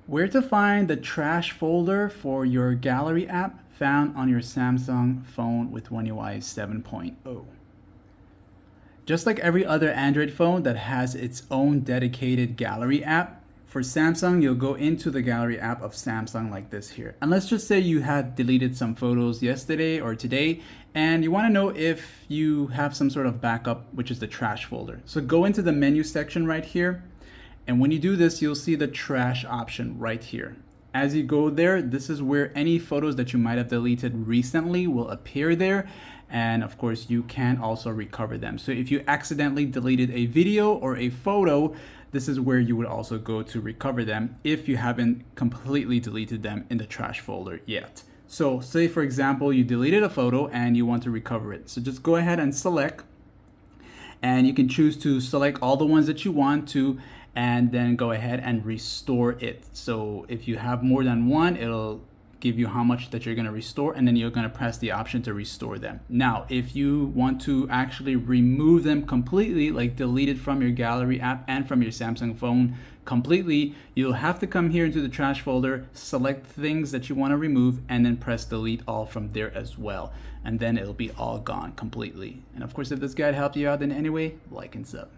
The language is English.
Where to find the trash folder for your gallery app found on your Samsung phone with One UI 7.0. Just like every other Android phone that has its own dedicated gallery app, for Samsung, you'll go into the gallery app of Samsung like this here. And let's just say you had deleted some photos yesterday or today, and you want to know if you have some sort of backup, which is the trash folder. So go into the menu section right here. And when you do this, you'll see the trash option right here. As you go there, this is where any photos that you might have deleted recently will appear there. And of course, you can also recover them. So if you accidentally deleted a video or a photo, this is where you would also go to recover them if you haven't completely deleted them in the trash folder yet. So say for example, you deleted a photo and you want to recover it. So just go ahead and select, and you can choose to select all the ones that you want to, and then go ahead and restore it. So if you have more than one, it'll give you how much that you're going to restore, and then you're going to press the option to restore them. Now, if you want to actually remove them completely, like delete it from your gallery app and from your Samsung phone completely, you'll have to come here into the trash folder, select things that you want to remove, and then press delete all from there as well. And then it'll be all gone completely. And of course, if this guide helped you out in any way, like and sub.